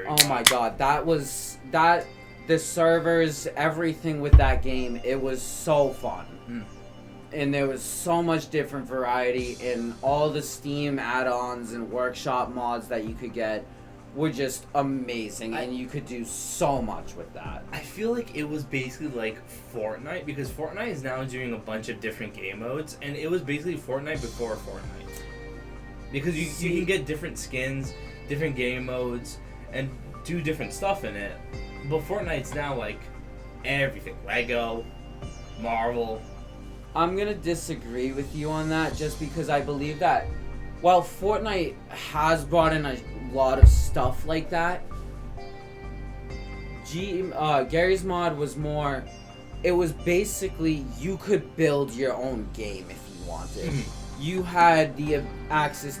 Oh my god, the servers, everything with that game, it was so fun. And there was so much different variety, and all the Steam add-ons and workshop mods that you could get were just amazing, and you could do so much with that. I feel like it was basically like Fortnite, because Fortnite is now doing a bunch of different game modes, and it was basically Fortnite before Fortnite. Because you can get different skins, different game modes, and do different stuff in it. But Fortnite's now like everything. Lego, Marvel. I'm gonna disagree with you on that, just because I believe that while Fortnite has brought in a lot of stuff like that, Gary's mod was more, it was basically you could build your own game if you wanted. You had the access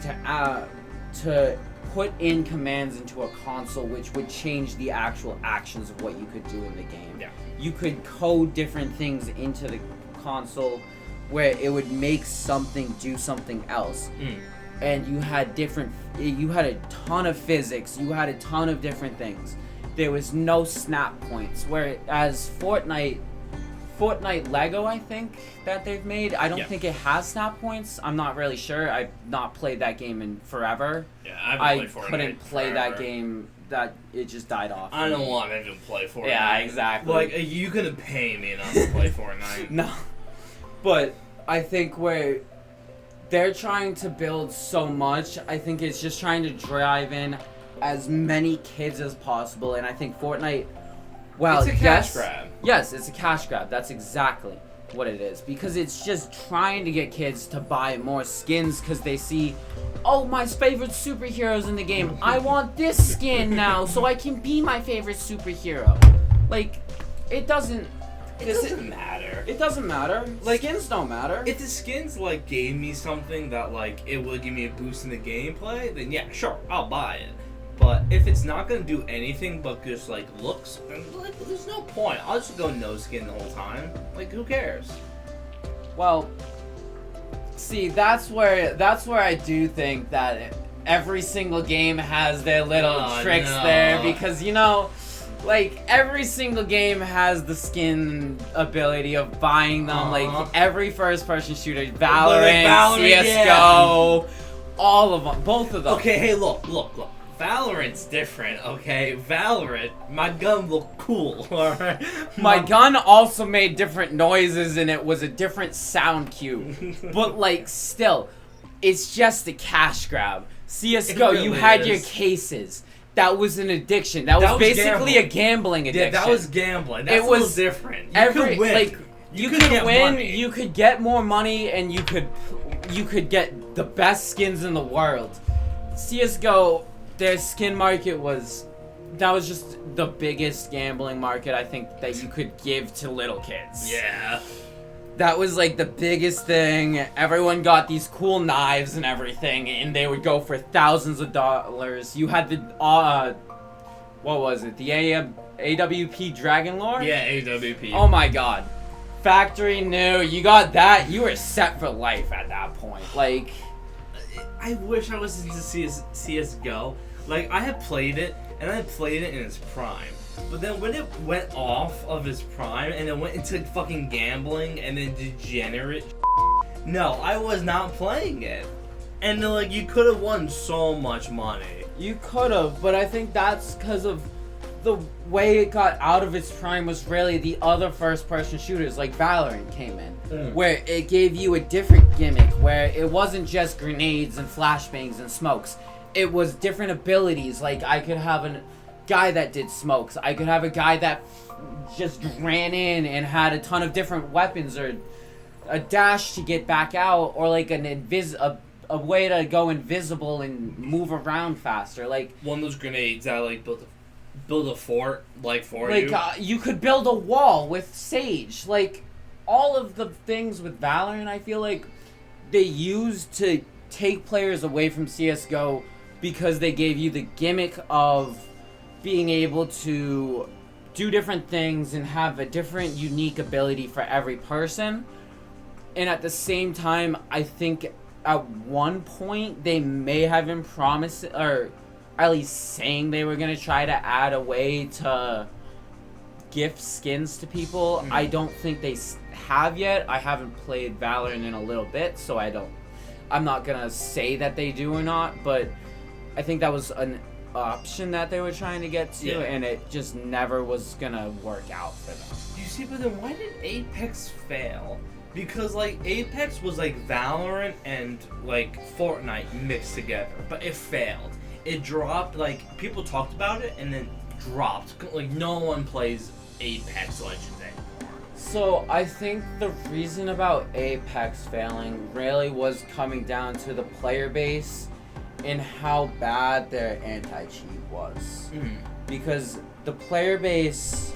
to put in commands into a console which would change the actual actions of what you could do in the game. Yeah. You could code different things into the console where it would make something do something else. And you had a ton of physics, you had a ton of different things. There was no snap points, whereas Fortnite Lego, I think, that they've made, I don't think it has snap points. I'm not really sure. I've not played that game in forever. Yeah, I couldn't play that game. That it just died off. I don't want to play Fortnite. Yeah, exactly. Like, you couldn't pay me not to play Fortnite. No. But I think where they're trying to build so much, I think it's just trying to drive in as many kids as possible, and I think Fortnite, well, it's a cash grab. Yes, it's a cash grab. That's exactly what it is, because it's just trying to get kids to buy more skins because they see, oh, my favorite superhero's in the game. I want this skin now so I can be my favorite superhero. Like, it doesn't matter. It doesn't matter. Like, skins don't matter. If the skins, like, gave me something that, like, it would give me a boost in the gameplay, then yeah, sure, I'll buy it. But if it's not gonna do anything but just, like, looks, then, like, there's no point. I'll just go no skin the whole time. Like, who cares? Well, see, that's where I do think that every single game has their little tricks there, because, you know, like, every single game has the skin ability of buying them. Like, every first-person shooter, Valorant, CSGO, all of them, both of them. Okay, hey, look. Valorant's different, okay? Valorant, my gun looked cool, alright? My gun also made different noises, and it was a different sound cue. But, like, still, it's just a cash grab. CSGO, really, you had your cases. That was an addiction. That was basically a gambling addiction. Yeah, that was gambling. That's a little different. You could win. Like, you could win, money. You could get more money, and you could get the best skins in the world. CSGO, their skin market was just the biggest gambling market, I think, that you could give to little kids. Yeah. That was, like, the biggest thing. Everyone got these cool knives and everything, and they would go for thousands of dollars. You had the, what was it? The AWP Dragon Lore? Yeah, AWP. Oh my god. Factory new. You got that, you were set for life at that point. Like, I wish I was into CSGO. Like, I had played it, and I had played it in its prime. But then when it went off of its prime, and it went into fucking gambling, and then degenerate no, I was not playing it. And then, like, you could have won so much money. You could have, but I think that's because of the way it got out of its prime was really the other first-person shooters, like Valorant came in, where it gave you a different gimmick, where it wasn't just grenades and flashbangs and smokes. It was different abilities. Like, I could have a guy that did smokes. I could have a guy that just ran in and had a ton of different weapons, or a dash to get back out, or like a way to go invisible and move around faster. Like, one of those grenades that, like, build a fort, like, for you. Like, you could build a wall with Sage. Like, all of the things with Valorant, I feel like they used to take players away from CSGO because they gave you the gimmick of being able to do different things and have a different unique ability for every person. And at the same time, I think at one point they may have been promising, or at least saying they were gonna try to add a way to gift skins to people. I don't think they have yet. I haven't played Valorant in a little bit, so I'm not gonna say that they do or not, but I think that was an option that they were trying to get to, and it just never was gonna work out for them. You see, but then why did Apex fail? Because, like, Apex was, like, Valorant and, like, Fortnite mixed together, but it failed. It dropped, like, people talked about it and then dropped. Like, no one plays Apex Legends anymore. So, I think the reason about Apex failing really was coming down to the player base and how bad their anti-cheat was. Because the player base,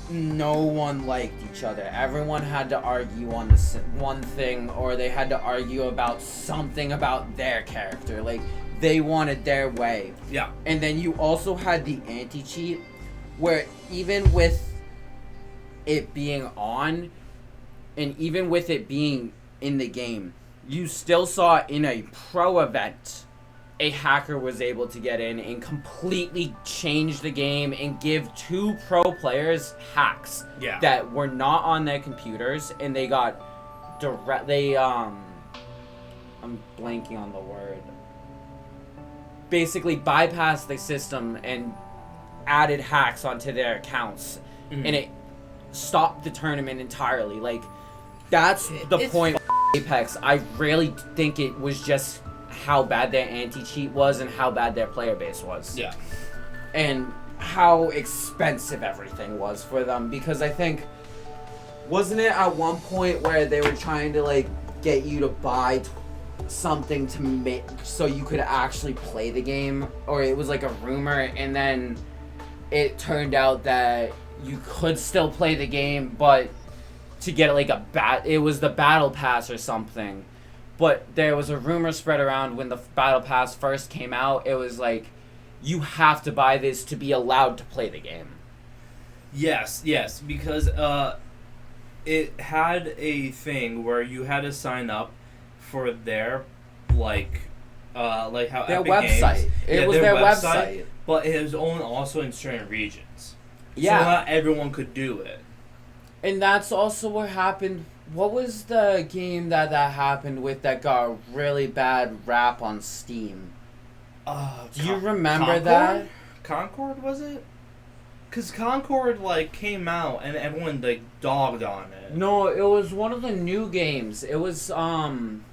no one liked each other. Everyone had to argue on this one thing, or they had to argue about something about their character. Like, they wanted their way. Yeah. And then you also had the anti-cheat, where even with it being on, and even with it being in the game, you still saw in a pro event a hacker was able to get in and completely change the game and give 2 pro players hacks that were not on their computers, and they got I'm blanking on the word. Basically bypassed the system and added hacks onto their accounts, and it stopped the tournament entirely. Like, that's the point. Apex, I really think it was just how bad their anti-cheat was and how bad their player base was. Yeah. And how expensive everything was for them, because I think, wasn't it at one point where they were trying to, like, get you to buy something to make so you could actually play the game, or it was like a rumor, and then it turned out that you could still play the game, but to get like it was the battle pass or something. But there was a rumor spread around when the battle pass first came out. It was like, you have to buy this to be allowed to play the game. Yes, because it had a thing where you had to sign up for their like how their Epic website. Games, it was their website, but it was only also in certain regions. Yeah, so not everyone could do it. And that's also what happened. What was the game that happened with that got a really bad rap on Steam? Do you remember Concord? that? Concord, was it? Because Concord, like, came out and everyone, like, dogged on it. No, it was one of the new games. It was one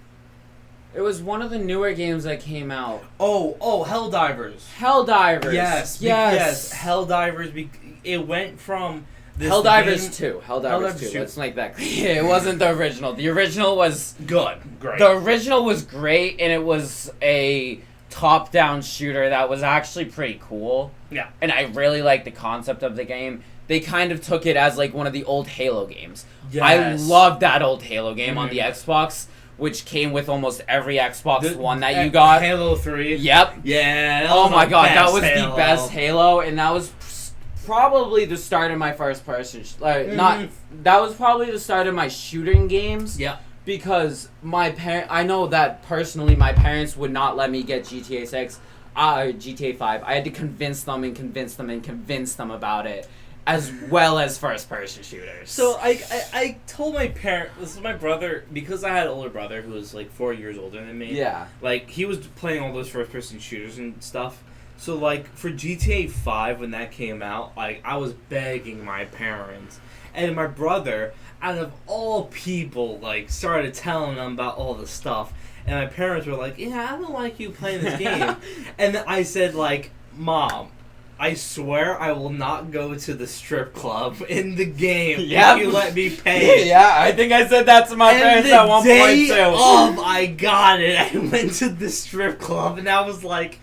of the newer games that came out. Oh, Helldivers. Helldivers. Yes. Helldivers, it went from... Helldivers 2. Helldivers 2. Let's make that clear. It wasn't the original. The original was... Great. The original was great, and it was a top-down shooter that was actually pretty cool. Yeah. And I really liked the concept of the game. They kind of took it as like one of the old Halo games. Yes. I loved that old Halo game on the Xbox, which came with almost every Xbox One that you got. Halo 3. Yep. Yeah. Oh my god, that was the best Halo, and that was probably the start of my first person. That was probably the start of my shooting games. Yeah. Because I know that personally my parents would not let me get GTA 6, GTA 5. I had to convince them about it, as well as first person shooters. So I told my parents, this is my brother, because I had an older brother who was like 4 years older than me. Yeah. Like, he was playing all those first person shooters and stuff. So, like, for GTA 5, when that came out, like, I was begging my parents. And my brother, out of all people, like, started telling them about all the stuff. And my parents were like, yeah, I don't like you playing this game. And I said, like, Mom, I swear I will not go to the strip club in the game if you let me pay. Yeah, I think I said that to my parents at one point, too. I got it. I went to the strip club, and I was like,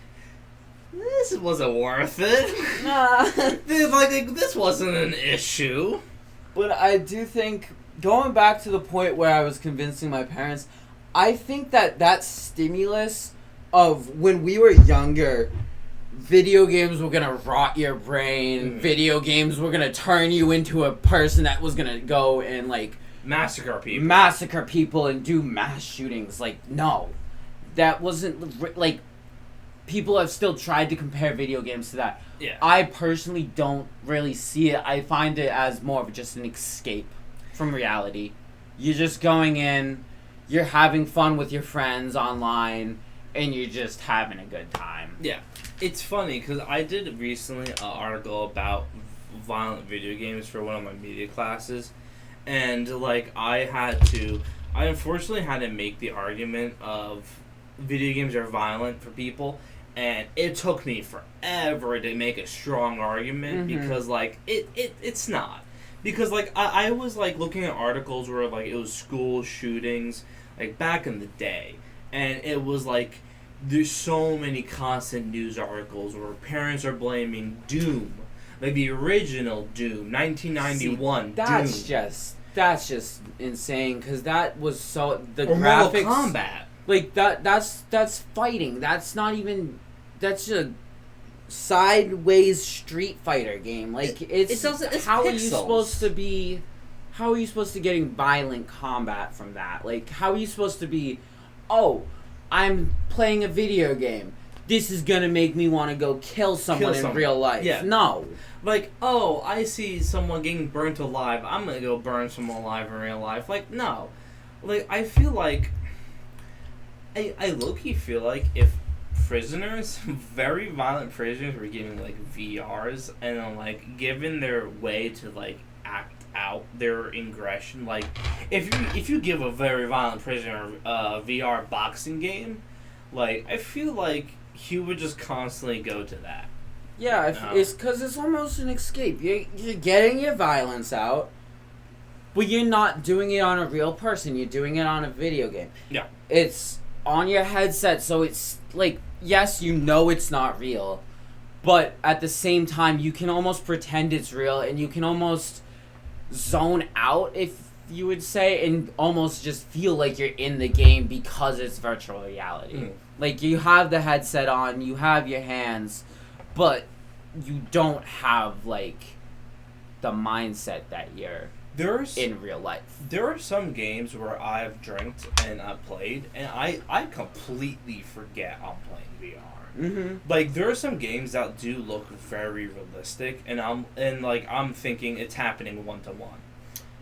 this wasn't worth it. Nah. This wasn't an issue. But I do think, going back to the point where I was convincing my parents, I think that stimulus of when we were younger, video games were going to rot your brain, video games were going to turn you into a person that was going to go and, like... Massacre people and do mass shootings. Like, no. That wasn't... Like... people have still tried to compare video games to that. Yeah. I personally don't really see it. I find it as more of just an escape from reality. You're just going in, you're having fun with your friends online, and you're just having a good time. Yeah. It's funny, because I did recently an article about violent video games for one of my media classes, and, like, I unfortunately had to make the argument of video games are violent for people, and it took me forever to make a strong argument, because, like, it's not. Because, like, I was, like, looking at articles where, like, it was school shootings, like, back in the day, and it was, like, there's so many constant news articles where parents are blaming Doom, like the original Doom, 1991 Doom. That's just insane, because that was so... The or graphics... Mortal Kombat. Like, that's fighting. That's not even... That's a sideways Street Fighter game. Like, it's how pixels. Are you supposed to be... How are you supposed to getting violent combat from that? Like, how are you supposed to be... Oh, I'm playing a video game. This is gonna make me want to go kill someone in real life. Yeah. No. Like, oh, I see someone getting burnt alive. I'm gonna go burn someone alive in real life. Like, no. Like, I feel like... I low-key feel like if prisoners, very violent prisoners, were given, like, VRs, and then, like, given their way to, like, act out their aggression, like, if you give a very violent prisoner a VR boxing game, like, I feel like he would just constantly go to that. Yeah, it's because it's almost an escape. You're getting your violence out, but you're not doing it on a real person. You're doing it on a video game. Yeah. It's on your headset, so it's like, yes, you know it's not real, but at the same time, you can almost pretend it's real, and you can almost zone out, if you would say, and almost just feel like you're in the game because it's virtual reality. Like, you have the headset on, you have your hands, but you don't have, like, the mindset that you're in real life. There are some games where I've drank and I've played, and I completely forget I'm playing VR. Like, there are some games that do look very realistic, and I'm thinking it's happening one-to-one.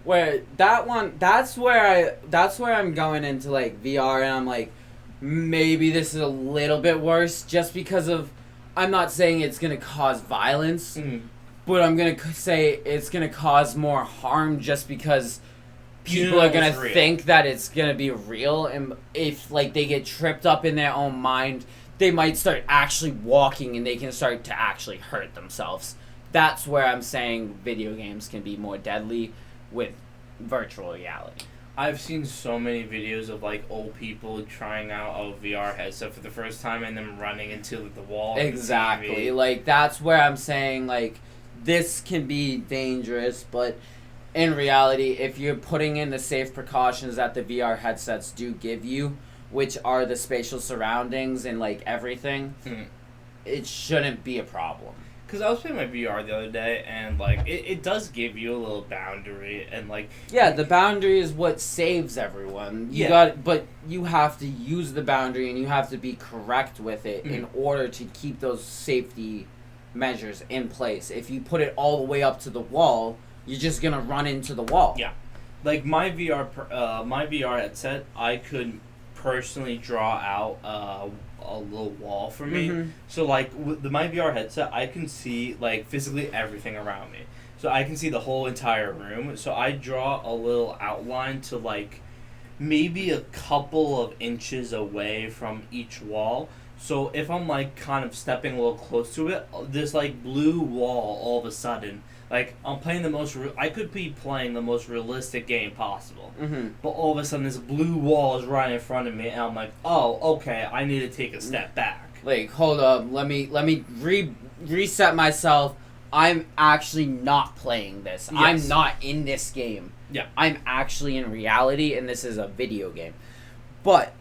Where that's where I'm going into, like, VR, and I'm like, maybe this is a little bit worse, just because of, I'm not saying it's gonna cause violence, but I'm gonna say it's gonna cause more harm, just because people are gonna think that it's gonna be real, and if, like, they get tripped up in their own mind, they might start actually walking, and they can start to actually hurt themselves. That's where I'm saying video games can be more deadly with virtual reality. I've seen so many videos of, like, old people trying out a VR headset for the first time and them running into the wall. Exactly. Like, that's where I'm saying, like, this can be dangerous, but in reality, if you're putting in the safe precautions that the VR headsets do give you, which are the spatial surroundings and, like, everything, it shouldn't be a problem. Because I was playing my VR the other day, and, like, it does give you a little boundary, and, like... Yeah, the boundary is what saves everyone. But you have to use the boundary, and you have to be correct with it in order to keep those safety measures in place. If you put it all the way up to the wall, you're just gonna run into the wall. Yeah. Like, my VR headset, I could personally draw out a little wall for me. So, like, with my VR headset, I can see, like, physically everything around me. So I can see the whole entire room. So I draw a little outline to, like, maybe a couple of inches away from each wall. So if I'm, like, kind of stepping a little close to it, this, like, blue wall all of a sudden, like, I'm playing I could be playing the most realistic game possible. But all of a sudden, this blue wall is right in front of me, and I'm like, oh, okay, I need to take a step back. Like, hold up, let me reset myself. I'm actually not playing this. Yes. I'm not in this game. Yeah. I'm actually in reality, and this is a video game. But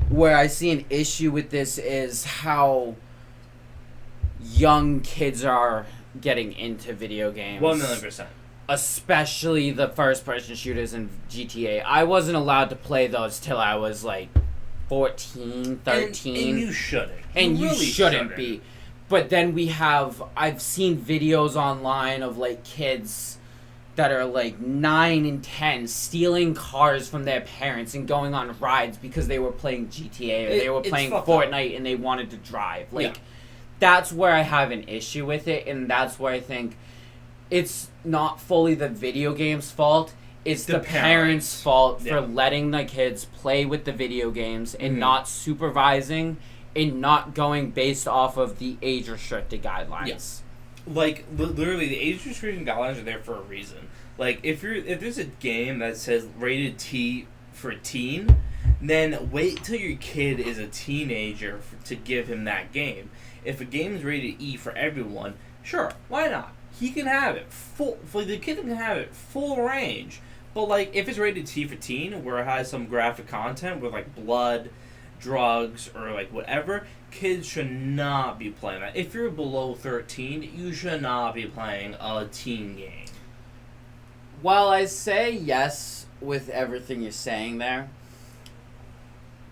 where I see an issue with this is how young kids are getting into video games. 1,000,000%. Especially the first-person shooters in GTA. I wasn't allowed to play those till I was, like, 14, 13. And you shouldn't. And you really shouldn't be. But then I've seen videos online of, like, kids that are, like, 9 and 10 stealing cars from their parents and going on rides because they were playing GTA or they were playing Fortnite and they wanted to drive. Like, that's where I have an issue with it, and that's where I think it's not fully the video game's fault. It's the parents' fault for letting the kids play with the video games and not supervising and not going based off of the age-restricted guidelines. Yes. Like, literally, the age-restricted guidelines are there for a reason. Like, if there's a game that says rated T for teen, then wait till your kid is a teenager to give him that game. If a game is rated E for everyone, sure, why not? He can have it the kid can have it full range. But, like, if it's rated T for teen, where it has some graphic content with, like, blood, drugs, or, like, whatever, kids should not be playing that. If you're below 13, you should not be playing a teen game. While I say yes with everything you're saying there,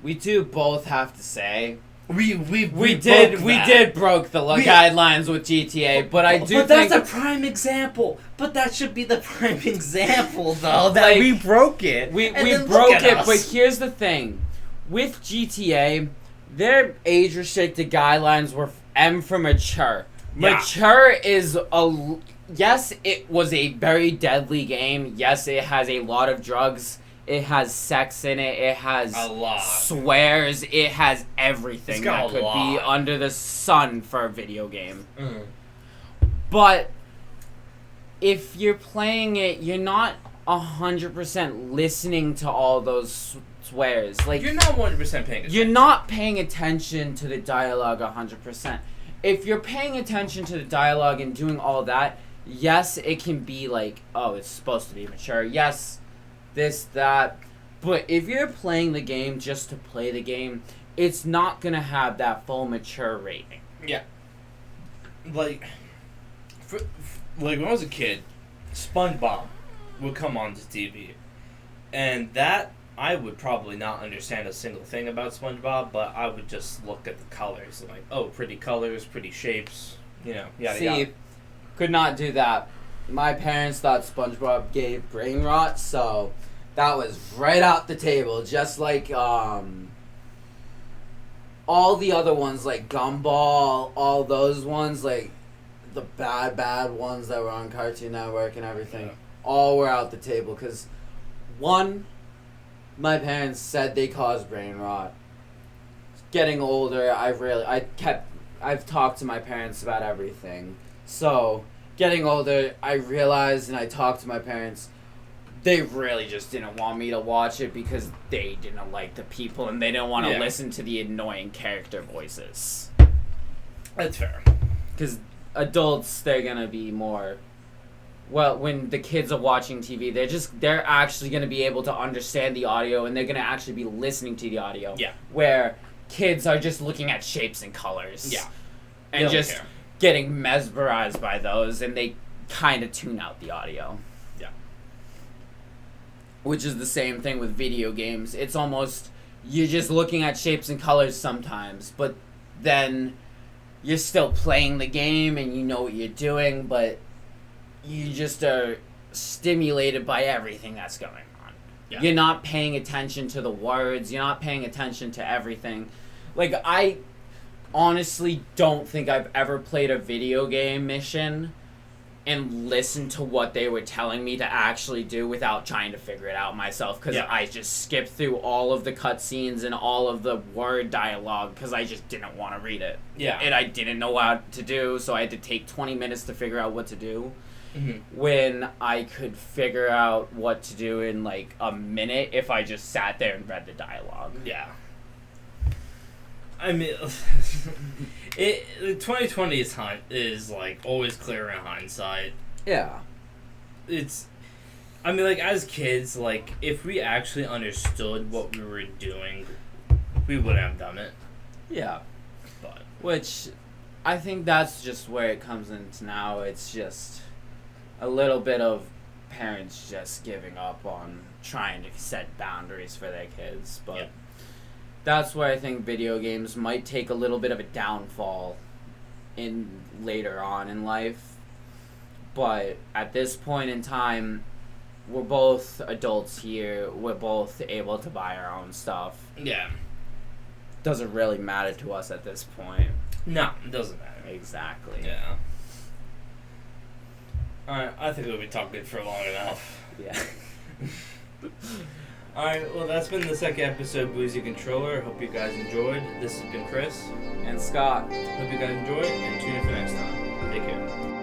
we do both have to say we did broke the guidelines with GTA, but I do. But that's a prime example. But that should be the prime example, though. That we broke it. We broke it. But here's the thing: with GTA, their age restricted guidelines were M for mature. Yeah. Mature is a yes. It was a very deadly game. Yes, it has a lot of drugs. It has sex in it. It has a lot. Swears. It has everything that could be under the sun for a video game. Mm. But if you're playing it, you're not 100% listening to all those swears. Like, you're not 100% paying attention. You're not paying attention to the dialogue 100%. If you're paying attention to the dialogue and doing all that, yes, it can be like, oh, it's supposed to be mature. Yes, this, that. But if you're playing the game just to play the game, it's not going to have that full mature rating. Yeah. Like, when I was a kid, SpongeBob would come onto TV. And that, I would probably not understand a single thing about SpongeBob, but I would just look at the colors and like, oh, pretty colors, pretty shapes, yada yada. Could not do that. My parents thought SpongeBob gave brain rot, so that was right out the table. Just like all the other ones, like Gumball, all those ones, like the bad ones that were on Cartoon Network and everything, all were out the table. Because, one, my parents said they caused brain rot. Getting older, I've talked to my parents about everything. So, getting older, I realized and I talked to my parents, they really just didn't want me to watch it because they didn't like the people and they didn't want to listen to the annoying character voices. That's fair. Because adults, they're going to be more... Well, when the kids are watching TV, they're actually going to be able to understand the audio and they're going to actually be listening to the audio. Yeah. Where kids are just looking at shapes and colors. Yeah. And just getting mesmerized by those, and they kind of tune out the audio. Yeah. Which is the same thing with video games. It's almost, you're just looking at shapes and colors sometimes, but then you're still playing the game and you know what you're doing, but you just are stimulated by everything that's going on. Yeah. You're not paying attention to the words. You're not paying attention to everything. Like, I honestly don't think I've ever played a video game mission and listened to what they were telling me to actually do without trying to figure it out myself, because I just skipped through all of the cutscenes and all of the word dialogue because I just didn't want to read it. Yeah. And I didn't know what to do, so I had to take 20 minutes to figure out what to do. Mm-hmm. When I could figure out what to do in like a minute if I just sat there and read the dialogue. Yeah. I mean, 2020 is like always clear in hindsight. Yeah. I mean, like, as kids, like, if we actually understood what we were doing, we wouldn't have done it. Yeah. But. Which, I think that's just where it comes into now. It's just a little bit of parents just giving up on trying to set boundaries for their kids. But that's where I think video games might take a little bit of a downfall in later on in life. But at this point in time, we're both adults here. We're both able to buy our own stuff. Yeah. Doesn't really matter to us at this point. No, it doesn't matter. Exactly. Yeah. Alright, I think we'll be talking for long enough. Yeah. Alright, well, that's been the second episode of BoozyController. Hope you guys enjoyed. This has been Chris. And Scott. Hope you guys enjoyed, and tune in for next time. Take care.